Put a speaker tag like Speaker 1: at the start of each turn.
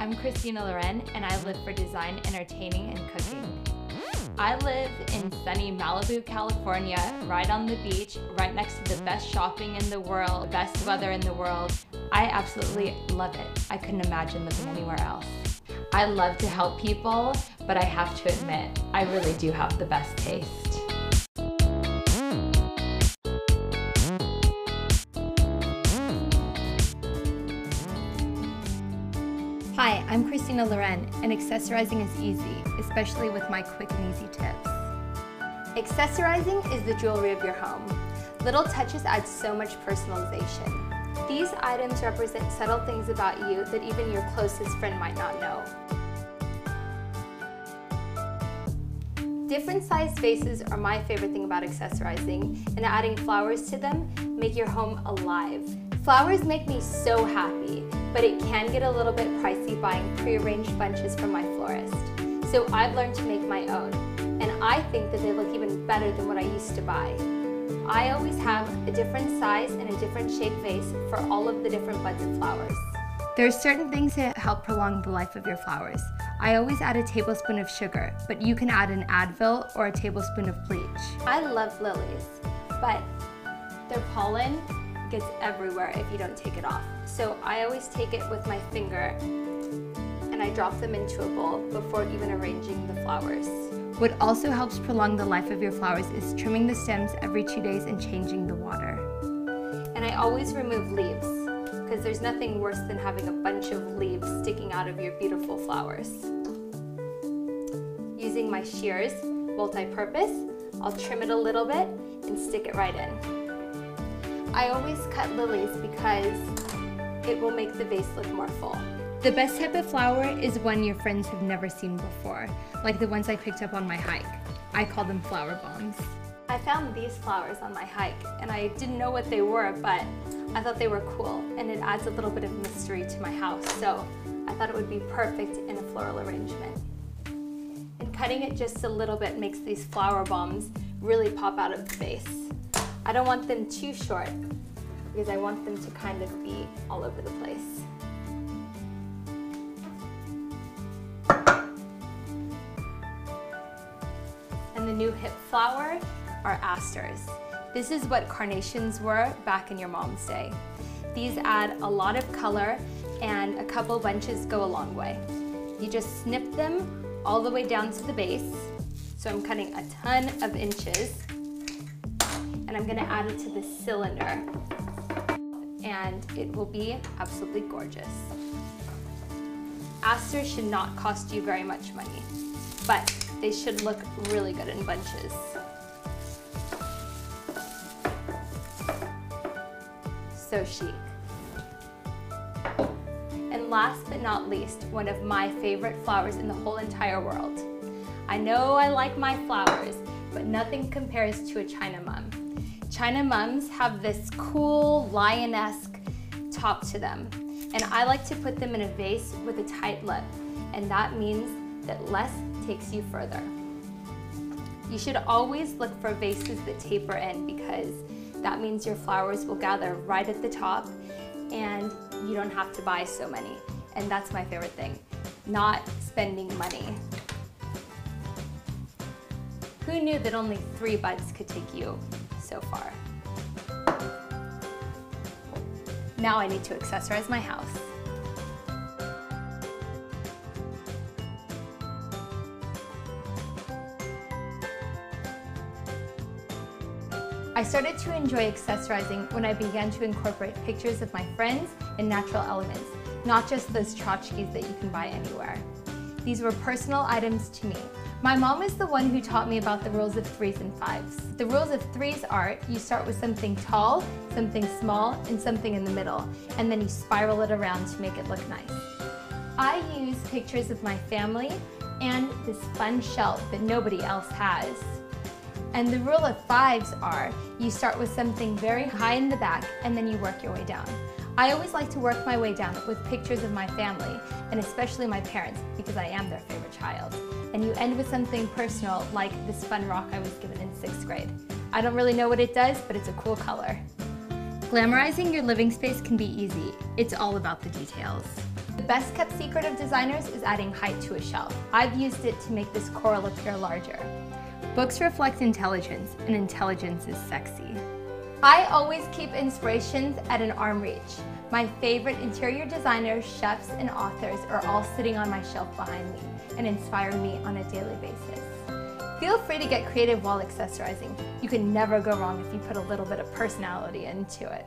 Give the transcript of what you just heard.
Speaker 1: I'm Christina Lauren, and I live for design, entertaining, and cooking. I live in sunny Malibu, California, right on the beach, right next to the best shopping in the world, the best weather in the world. I absolutely love it. I couldn't imagine living anywhere else. I love to help people, but I have to admit, I really do have the best taste. Hi, I'm Christina Lauren, and accessorizing is easy, especially with my quick and easy tips. Accessorizing is the jewelry of your home. Little touches add so much personalization. These items represent subtle things about you that even your closest friend might not know. Different sized vases are my favorite thing about accessorizing, and adding flowers to them make your home alive. Flowers make me so happy, but it can get a little bit pricey buying pre-arranged bunches from my florist. So I've learned to make my own, and I think that they look even better than what I used to buy. I always have a different size and a different shape vase for all of the different buds of flowers. There are certain things that help prolong the life of your flowers. I always add a tablespoon of sugar, but you can add an Advil or a tablespoon of bleach. I love lilies, but their pollen gets everywhere if you don't take it off. So I always take it with my finger and I drop them into a bowl before even arranging the flowers. What also helps prolong the life of your flowers is trimming the stems every 2 days and changing the water. And I always remove leaves, because there's nothing worse than having a bunch of leaves sticking out of your beautiful flowers. Using my shears, multi-purpose, I'll trim it a little bit and stick it right in. I always cut lilies because it will make the vase look more full. The best type of flower is one your friends have never seen before, like the ones I picked up on my hike. I call them flower bombs. I found these flowers on my hike, and I didn't know what they were, but I thought they were cool, and it adds a little bit of mystery to my house, so I thought it would be perfect in a floral arrangement. And cutting it just a little bit makes these flower bombs really pop out of the vase. I don't want them too short, because I want them to kind of be all over the place. And the new hip flower are asters. This is what carnations were back in your mom's day. These add a lot of color, and a couple bunches go a long way. You just snip them all the way down to the base. So I'm cutting a ton of inches, and I'm gonna add it to the cylinder, and it will be absolutely gorgeous. Asters should not cost you very much money, but they should look really good in bunches. So chic. And last but not least, one of my favorite flowers in the whole entire world. I know I like my flowers, but nothing compares to a China mum. China mums have this cool lioness-esque top to them, and I like to put them in a vase with a tight lip, and that means that less takes you further. You should always look for vases that taper in, because that means your flowers will gather right at the top and you don't have to buy so many. And that's my favorite thing, not spending money. Who knew that only 3 buds could take you so far? Now I need to accessorize my house. I started to enjoy accessorizing when I began to incorporate pictures of my friends and natural elements, not just those tchotchkes that you can buy anywhere. These were personal items to me. My mom is the one who taught me about the rules of 3s and 5s. The rules of 3s are, you start with something tall, something small, and something in the middle, and then you spiral it around to make it look nice. I use pictures of my family and this fun shelf that nobody else has. And the rule of 5s are, you start with something very high in the back and then you work your way down. I always like to work my way down with pictures of my family, and especially my parents, because I am their favorite child. And you end with something personal, like this fun rock I was given in 6th grade. I don't really know what it does, but it's a cool color. Glamorizing your living space can be easy. It's all about the details. The best kept secret of designers is adding height to a shelf. I've used it to make this coral appear larger. Books reflect intelligence, and intelligence is sexy. I always keep inspirations at an arm reach. My favorite interior designers, chefs, and authors are all sitting on my shelf behind me and inspire me on a daily basis. Feel free to get creative while accessorizing. You can never go wrong if you put a little bit of personality into it.